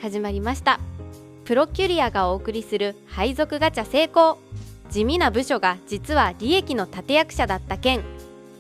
始まりました。プロキュリアがお送りする配属ガチャ成功。地味な部署が実は利益の立役者だった件。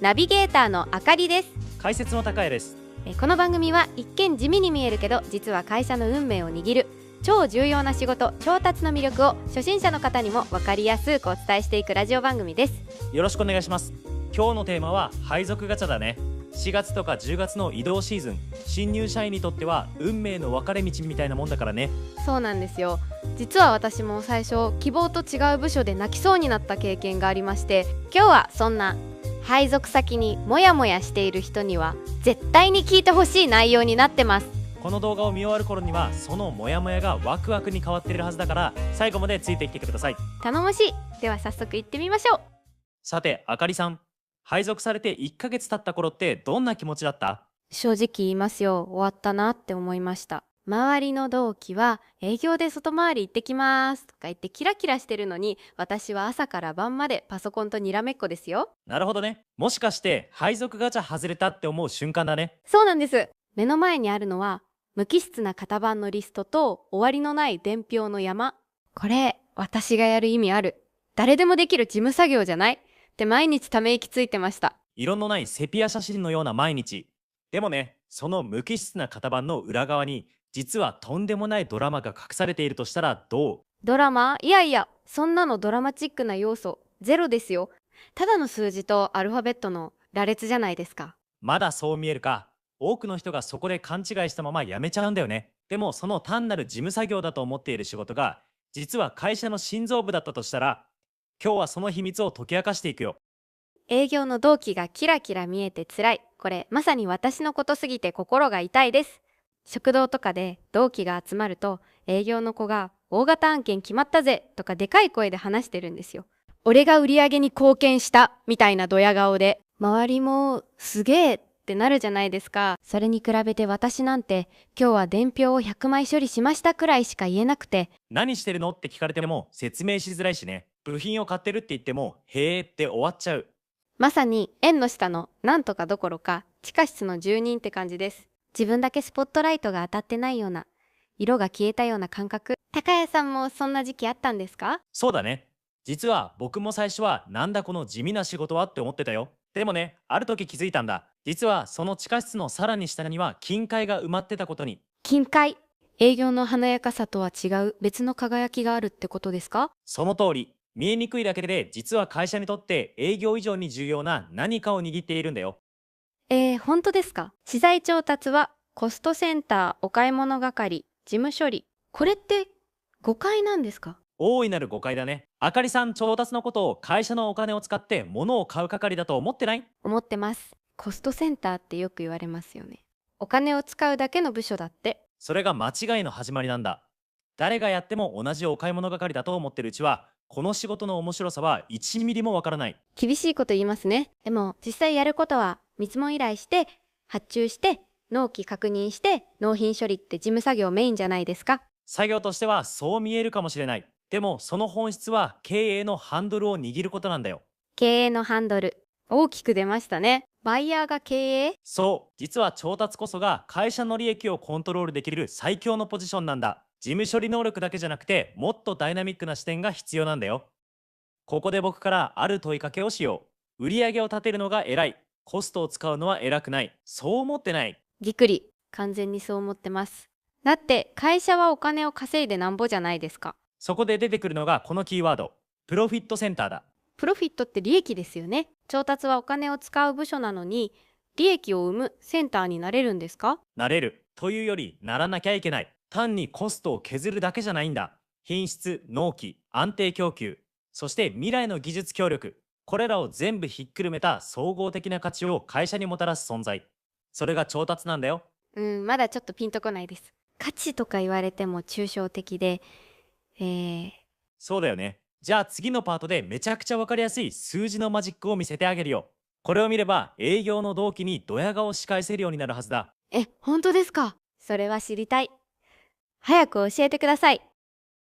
ナビゲーターのあかりです。解説の高谷です。この番組は一見地味に見えるけど実は会社の運命を握る超重要な仕事調達の魅力を初心者の方にも分かりやすくお伝えしていくラジオ番組です。よろしくお願いします。今日のテーマは配属ガチャだね。4月とか10月の移動シーズン、新入社員にとっては運命の分かれ道みたいなもんだからね。そうなんですよ。実は私も最初希望と違う部署で泣きそうになった経験がありまして、今日はそんな配属先にモヤモヤしている人には絶対に聞いてほしい内容になってます。この動画を見終わる頃にはそのモヤモヤがワクワクに変わっているはずだから、最後までついてきてください。頼もしい。では早速行ってみましょう。さてあかりさん、配属されて1ヶ月経った頃ってどんな気持ちだった？正直言いますよ、終わったなって思いました。周りの同期は営業で外回り行ってきますとか言ってキラキラしてるのに、私は朝から晩までパソコンとにらめっこですよ。なるほどね。もしかして配属ガチャ外れたって思う瞬間だね。そうなんです。目の前にあるのは無機質な型番のリストと終わりのない伝票の山。これ私がやる意味ある、誰でもできる事務作業じゃないって毎日ため息ついてました。色のないセピア写真のような毎日。でもね、その無機質な型番の裏側に実はとんでもないドラマが隠されているとしたらどう？ドラマ？いやいや、そんなのドラマチックな要素ゼロですよ。ただの数字とアルファベットの羅列じゃないですか。まだそう見えるか。多くの人がそこで勘違いしたまま辞めちゃうんだよね。でもその単なる事務作業だと思っている仕事が実は会社の心臓部だったとしたら、今日はその秘密を解き明かしていくよ。営業の同期がキラキラ見えて辛い。これまさに私のことすぎて心が痛いです。食堂とかで同期が集まると、営業の子が大型案件決まったぜとかでかい声で話してるんですよ。俺が売り上げに貢献したみたいなドヤ顔で、周りもすげーってなるじゃないですか。それに比べて私なんて、今日は伝票を100枚処理しましたくらいしか言えなくて。何してるのって聞かれても説明しづらいしね。部品を買ってるって言ってもへーって終わっちゃう。まさに縁の下のなんとかどころか地下室の住人って感じです。自分だけスポットライトが当たってないような、色が消えたような感覚。高谷さんもそんな時期あったんですか？そうだね。実は僕も最初はなんだこの地味な仕事はって思ってたよ。でもね、ある時気づいたんだ。実はその地下室のさらに下には金塊が埋まってたことに。金塊。営業の華やかさとは違う別の輝きがあるってことですか？その通り。見えにくいだけで実は会社にとって営業以上に重要な何かを握っているんだよ。本当ですか？資材調達はコストセンター、お買い物係、事務処理。これって誤解なんですか？大いなる誤解だね。あかりさん、調達のことを会社のお金を使って物を買う係だと思ってない？思ってます。コストセンターってよく言われますよね。お金を使うだけの部署だって。それが間違いの始まりなんだ。誰がやっても同じお買い物係だと思ってるうちは、この仕事の面白さは1ミリもわからない。厳しいこと言いますね。でも実際やることは見積も依頼して発注して納期確認して納品処理って事務作業メインじゃないですか。作業としてはそう見えるかもしれない。でもその本質は経営のハンドルを握ることなんだよ。経営のハンドル。大きく出ましたね。バイヤーが経営？そう、実は調達こそが会社の利益をコントロールできる最強のポジションなんだ。事務処理能力だけじゃなくて、もっとダイナミックな視点が必要なんだよ。ここで僕からある問いかけをしよう。売上を立てるのが偉い。コストを使うのは偉くない。そう思ってない？ぎっくり。完全にそう思ってます。だって会社はお金を稼いでなんぼじゃないですか。そこで出てくるのがこのキーワード。プロフィットセンターだ。プロフィットって利益ですよね。調達はお金を使う部署なのに、利益を生むセンターになれるんですか？なれる。というより、ならなきゃいけない。単にコストを削るだけじゃないんだ。品質、納期、安定供給、そして未来の技術協力。これらを全部ひっくるめた総合的な価値を会社にもたらす存在。それが調達なんだよ。まだちょっとピンとこないです。価値とか言われても抽象的で、そうだよね。じゃあ次のパートでめちゃくちゃわかりやすい数字のマジックを見せてあげるよ。これを見れば営業の同期にドヤ顔し返せるようになるはずだ。本当ですか？それは知りたい。早く教えてください。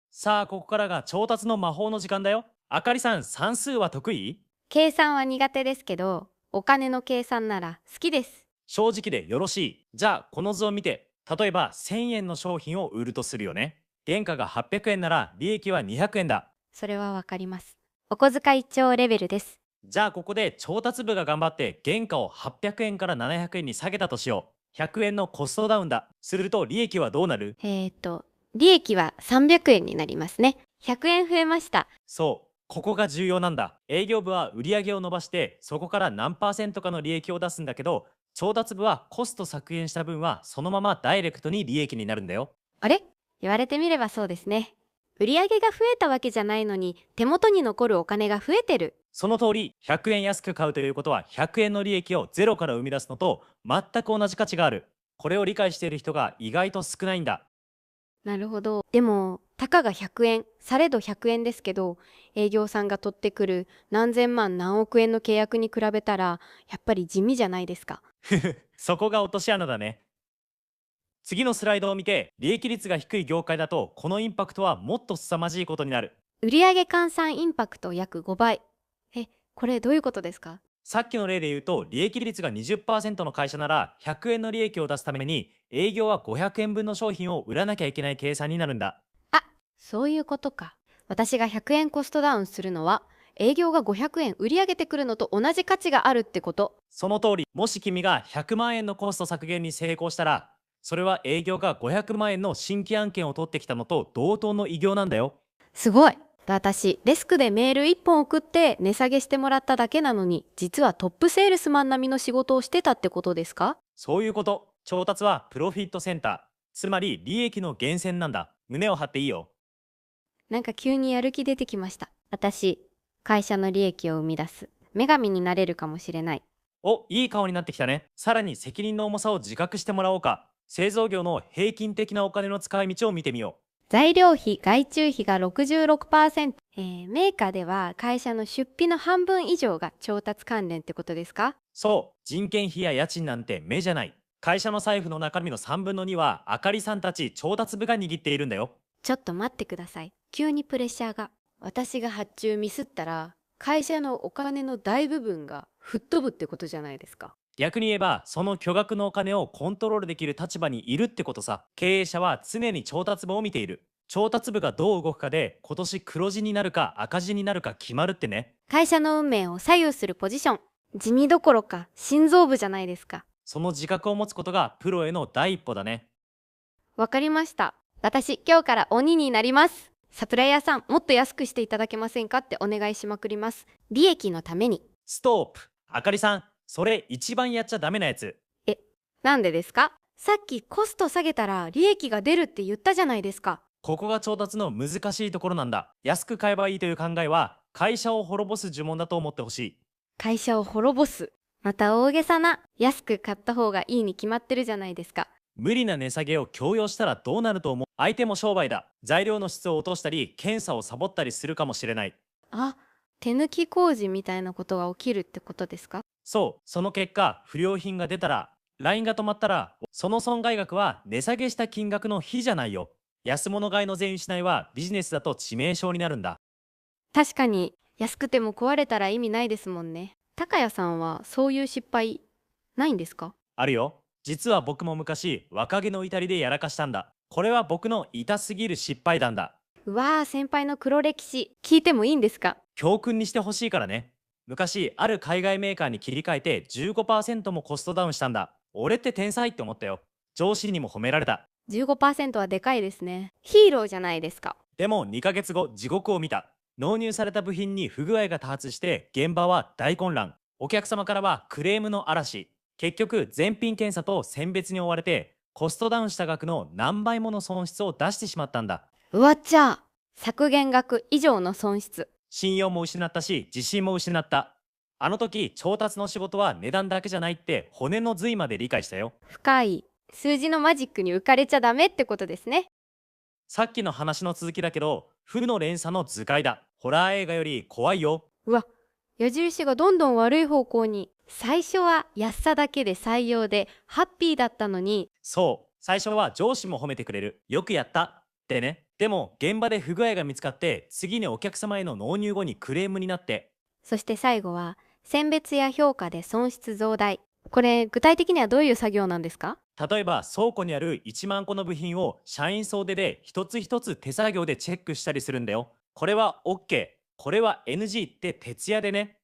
さあ、ここからが調達の魔法の時間だよ。あかりさん、算数は得意？計算は苦手ですけど、お金の計算なら好きです。正直でよろしい。じゃあこの図を見て、例えば1000円の商品を売るとするよね。原価が800円なら利益は200円だ。それはわかります。お小遣い帳レベルです。じゃあここで調達部が頑張って原価を800円から700円に下げたとしよう。100円のコストダウンだ。すると利益はどうなる？利益は300円になりますね。100円増えました。そう、ここが重要なんだ。営業部は売り上げを伸ばしてそこから何パーセントかの利益を出すんだけど、調達部はコスト削減した分はそのままダイレクトに利益になるんだよ。あれ、言われてみればそうですね。売上が増えたわけじゃないのに手元に残るお金が増えてる。その通り、100円安く買うということは100円の利益をゼロから生み出すのと全く同じ価値がある。これを理解している人が意外と少ないんだ。なるほど。でも、たかが100円、されど100円ですけど、営業さんが取ってくる何千万何億円の契約に比べたら、やっぱり地味じゃないですか。そこが落とし穴だね。次のスライドを見て、利益率が低い業界だとこのインパクトはもっと凄まじいことになる。売上換算インパクト約5倍。これどういうことですか？さっきの例で言うと、利益率が 20% の会社なら100円の利益を出すために営業は500円分の商品を売らなきゃいけない計算になるんだ。あ、そういうことか。私が100円コストダウンするのは、営業が500円売り上げてくるのと同じ価値があるってこと。その通り、もし君が100万円のコスト削減に成功したら、それは営業が500万円の新規案件を取ってきたのと同等の偉業なんだよ。すごい。私、デスクでメール1本送って値下げしてもらっただけなのに、実はトップセールスマン並みの仕事をしてたってことですか？そういうこと。調達はプロフィットセンター。つまり利益の源泉なんだ。胸を張っていいよ。なんか急にやる気出てきました。私、会社の利益を生み出す。女神になれるかもしれない。お、いい顔になってきたね。さらに責任の重さを自覚してもらおうか。製造業の平均的なお金の使い道を見てみよう。材料費、外注費が66%。メーカーでは会社の出費の半分以上が調達関連ってことですか？そう、人件費や家賃なんて目じゃない。会社の財布の中身の3分の2はあかりさんたち調達部が握っているんだよ。ちょっと待ってください。急にプレッシャーが。私が発注ミスったら、会社のお金の大部分が吹っ飛ぶってことじゃないですか。逆に言えば、その巨額のお金をコントロールできる立場にいるってことさ。経営者は常に調達部を見ている。調達部がどう動くかで今年黒字になるか赤字になるか決まるってね。会社の運命を左右するポジション。地味どころか心臓部じゃないですか。その自覚を持つことがプロへの第一歩だね。わかりました。私、今日から鬼になります。サプライヤーさん、もっと安くしていただけませんかってお願いしまくります。利益のために。ストープ。あかりさん、それ一番やっちゃダメなやつ。なんでですか？さっきコスト下げたら利益が出るって言ったじゃないですか。ここが調達の難しいところなんだ。安く買えばいいという考えは会社を滅ぼす呪文だと思ってほしい。会社を滅ぼす。また大げさな。安く買った方がいいに決まってるじゃないですか。無理な値下げを強要したらどうなると思う？相手も商売だ。材料の質を落としたり検査をサボったりするかもしれない。あ、手抜き工事みたいなことが起きるってことですか？そう、その結果不良品が出たら、ラインが止まったら、その損害額は値下げした金額の比じゃないよ。安物買いの全失いはビジネスだと致命傷になるんだ。確かに、安くても壊れたら意味ないですもんね。高谷さんはそういう失敗ないんですか？あるよ。実は僕も昔若気の至りでやらかしたんだ。これは僕の痛すぎる失敗談だ。うわー、先輩の黒歴史聞いてもいいんですか？教訓にしてほしいからね。昔ある海外メーカーに切り替えて15%もコストダウンしたんだ。俺って天才って思ったよ。上司にも褒められた。 15% はでかいですね。ヒーローじゃないですか。でも2ヶ月後地獄を見た。納入された部品に不具合が多発して現場は大混乱。お客様からはクレームの嵐。結局全品検査と選別に追われてコストダウンした額の何倍もの損失を出してしまったんだ。うわっちゃー、削減額以上の損失。信用も失ったし自信も失った。あの時調達の仕事は値段だけじゃないって骨の髄まで理解したよ。深い。数字のマジックに浮かれちゃダメってことですね。さっきの話の続きだけど、負の連鎖の図解だ。ホラー映画より怖いよ。うわ、矢印がどんどん悪い方向に。最初は安さだけで採用でハッピーだったのに。そう、最初は上司も褒めてくれる。よくやったってね。でも現場で不具合が見つかって次にお客様への納入後にクレームになって。そして最後は選別や評価で損失増大。これ具体的にはどういう作業なんですか？例えば倉庫にある1万個の部品を社員総出で一つ一つ手作業でチェックしたりするんだよ。これは OK、これは NG って徹夜でね。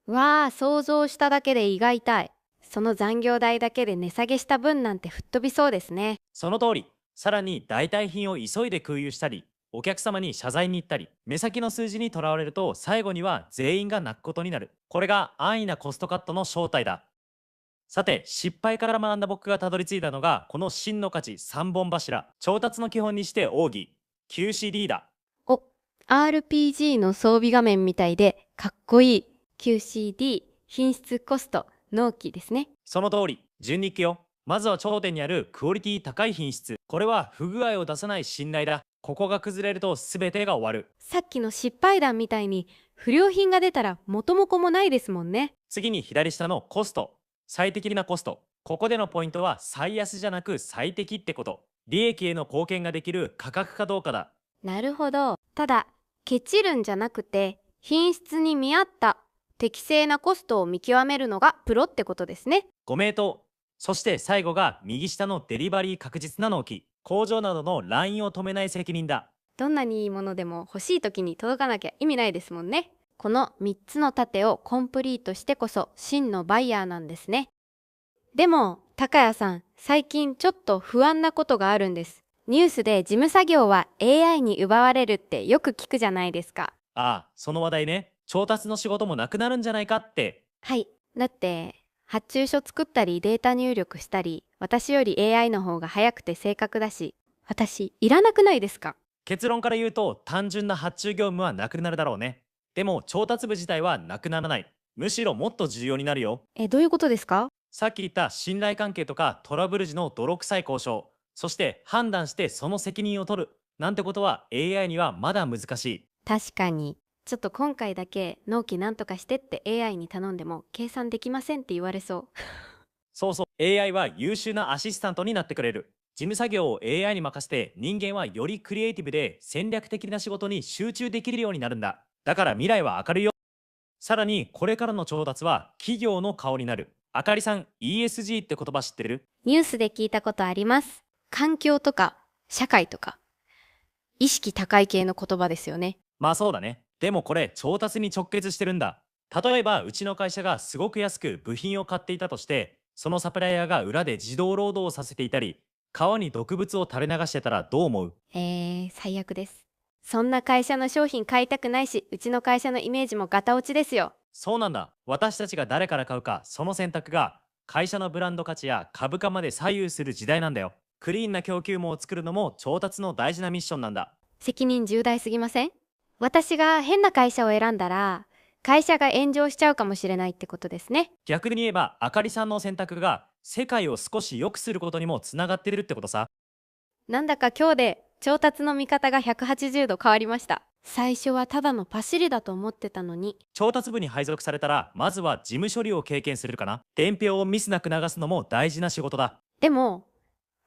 わあ、想像しただけで胃が痛い。その残業代だけで値下げした分なんて吹っ飛びそうですね。その通り。さらに代替品を急いで空輸したり、お客様に謝罪に行ったり、目先の数字にとらわれると最後には全員が泣くことになる。これが安易なコストカットの正体だ。さて、失敗から学んだ僕がたどり着いたのが、この真の価値3本柱。調達の基本にして奥義、QCD だ。お、RPG の装備画面みたいでかっこいい。QCD、品質コスト、納期ですね。その通り、順に行くよ。まずは頂点にあるクオリティ高い品質。これは不具合を出さない信頼だ。ここが崩れると全てが終わる。さっきの失敗談みたいに不良品が出たら元も子もないですもんね。次に左下のコスト。最適なコスト。ここでのポイントは最安じゃなく最適ってこと。利益への貢献ができる価格かどうかだ。なるほど。ただ、ケチるんじゃなくて品質に見合った適正なコストを見極めるのがプロってことですね。ご名答。そして最後が右下のデリバリー確実な納期。工場などのラインを止めない責任だ。どんなにいいものでも欲しい時に届かなきゃ意味ないですもんね。この3つの盾をコンプリートしてこそ真のバイヤーなんですね。でも、高谷さん、最近ちょっと不安なことがあるんです。ニュースで事務作業は AI に奪われるってよく聞くじゃないですか。ああ、その話題ね。調達の仕事もなくなるんじゃないかって。はい。だって、発注書作ったりデータ入力したり、私より AI の方が早くて正確だし、私、いらなくないですか？結論から言うと、単純な発注業務はなくなるだろうね。でも調達部自体はなくならない。むしろもっと重要になるよ。どういうことですか？さっき言った信頼関係とかトラブル時の泥臭い交渉、そして判断してその責任を取るなんてことは AI にはまだ難しい。確かに。ちょっと今回だけ納期なんとかしてって AI に頼んでも計算できませんって言われそう。そうそう、AI は優秀なアシスタントになってくれる。事務作業を AI に任せて、人間はよりクリエイティブで戦略的な仕事に集中できるようになるんだ。だから未来は明るいよ。さらにこれからの調達は企業の顔になる。あかりさん、 ESG って言葉知ってる？ニュースで聞いたことあります。環境とか社会とか意識高い系の言葉ですよね。まあそうだね。でもこれ調達に直結してるんだ。例えばうちの会社がすごく安く部品を買っていたとして、そのサプライヤーが裏で自動労働をさせていたり、川に毒物を垂れ流してたらどう思う？最悪です。そんな会社の商品買いたくないし、うちの会社のイメージもガタ落ちですよ。そうなんだ。私たちが誰から買うか、その選択が会社のブランド価値や株価まで左右する時代なんだよ。クリーンな供給網を作るのも調達の大事なミッションなんだ。責任重大すぎません？私が変な会社を選んだら、会社が炎上しちゃうかもしれないってことですね。逆に言えば、あかりさんの選択が世界を少し良くすることにもつながってるってことさ。なんだか今日で調達の見方が180度変わりました。最初はただのパシリだと思ってたのに。調達部に配属されたら、まずは事務処理を経験するかな。伝票をミスなく流すのも大事な仕事だ。でも、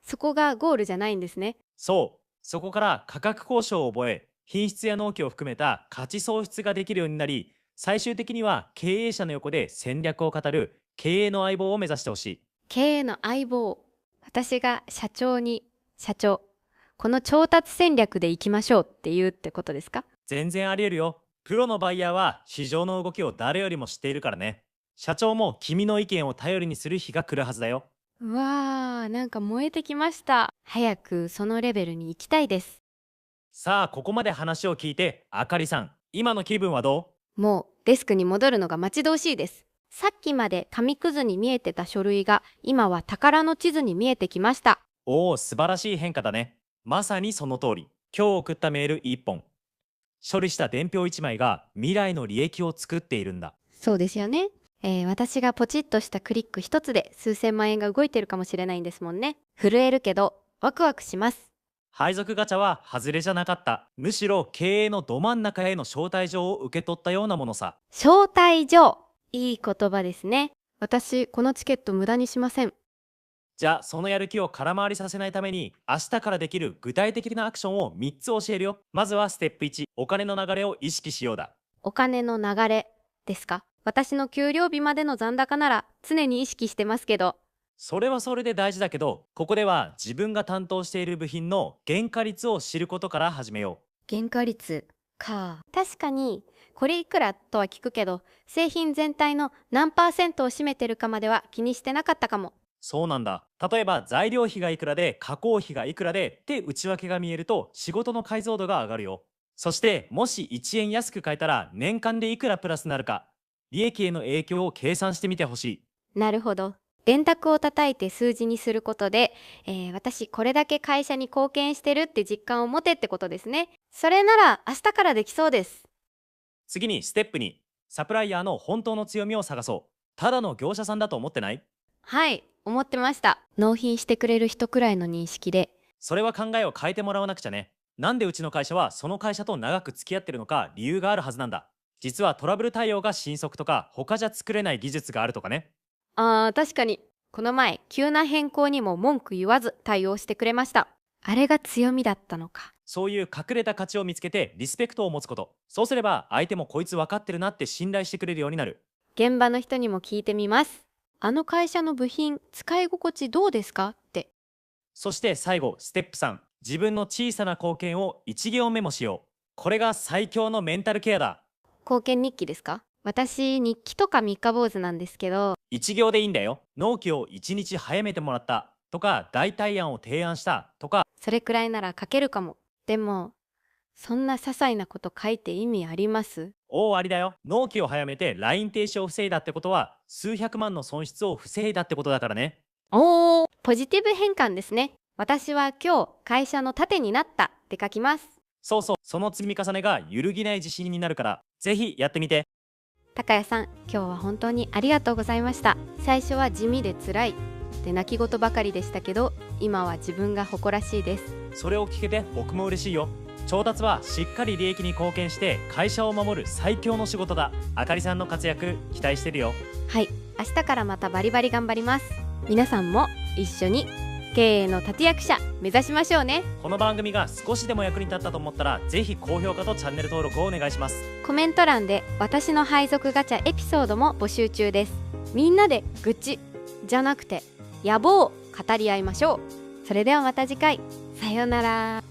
そこがゴールじゃないんですね。そう。そこから価格交渉を覚え、品質や納期を含めた価値創出ができるようになり、最終的には経営者の横で戦略を語る経営の相棒を目指してほしい。経営の相棒。私が社長、この調達戦略で行きましょうって言うってことですか？全然ありえるよ。プロのバイヤーは市場の動きを誰よりも知っているからね。社長も君の意見を頼りにする日が来るはずだよ。うわー、なんか燃えてきました。早くそのレベルに行きたいです。さあ、ここまで話を聞いて、あかりさん、今の気分はどう？もうデスクに戻るのが待ち遠しいです。さっきまで紙くずに見えてた書類が今は宝の地図に見えてきました。おお、素晴らしい変化だね。まさにその通り。今日送ったメール1本。処理した伝票1枚が未来の利益を作っているんだ。そうですよね。私がポチッとしたクリック一つで数千万円が動いてるかもしれないんですもんね。震えるけどワクワクします。配属ガチャは外れじゃなかった。むしろ経営のど真ん中への招待状を受け取ったようなものさ。招待状。いい言葉ですね。私、このチケット無駄にしません。じゃあ、そのやる気を空回りさせないために、明日からできる具体的なアクションを3つ教えるよ。まずはステップ1、お金の流れを意識しようだ。お金の流れですか？私の給料日までの残高なら常に意識してますけど。それはそれで大事だけど、ここでは自分が担当している部品の原価率を知ることから始めよう。原価率か。確かに、これいくらとは聞くけど、製品全体の何パーセントを占めてるかまでは気にしてなかったかも。そうなんだ。例えば材料費がいくらで加工費がいくらでって内訳が見えると仕事の解像度が上がるよ。そしてもし1円安く買えたら年間でいくらプラスになるか、利益への影響を計算してみてほしい。なるほど。電卓を叩いて数字にすることで、私これだけ会社に貢献してるって実感を持てってことですね。それなら明日からできそうです。次にステップ2、サプライヤーの本当の強みを探そう。ただの業者さんだと思ってない？はい、思ってました。納品してくれる人くらいの認識で。それは考えを変えてもらわなくちゃね。なんでうちの会社はその会社と長く付き合ってるのか理由があるはずなんだ。実はトラブル対応が迅速とか他じゃ作れない技術があるとかね。確かに。この前、急な変更にも文句言わず対応してくれました。あれが強みだったのか。そういう隠れた価値を見つけてリスペクトを持つこと。そうすれば相手もこいつ分かってるなって信頼してくれるようになる。現場の人にも聞いてみます。あの会社の部品、使い心地どうですかって。そして最後、ステップ3。自分の小さな貢献を一行メモしよう。これが最強のメンタルケアだ。貢献日記ですか？私、日記とか三日坊主なんですけど、一行でいいんだよ。納期を1日早めてもらったとか、代替案を提案したとか。それくらいなら書けるかも。でも、そんな些細なこと書いて意味あります？ありだよ。納期を早めて LINE 停止を防いだってことは、数百万の損失を防いだってことだからね。ポジティブ変換ですね。私は今日、会社の盾になったって書きます。そうそう、その積み重ねが揺るぎない自信になるから、ぜひやってみて。高谷さん、今日は本当にありがとうございました。最初は地味で辛いで泣き言ばかりでしたけど、今は自分が誇らしいです。それを聞けて僕も嬉しいよ。調達はしっかり利益に貢献して会社を守る最強の仕事だ。あかりさんの活躍期待してるよ。はい、明日からまたバリバリ頑張ります。皆さんも一緒に経営の立役者目指しましょうね。この番組が少しでも役に立ったと思ったら、ぜひ高評価とチャンネル登録をお願いします。コメント欄で私の配属ガチャエピソードも募集中です。みんなで愚痴じゃなくて野望を語り合いましょう。それではまた次回。さようなら。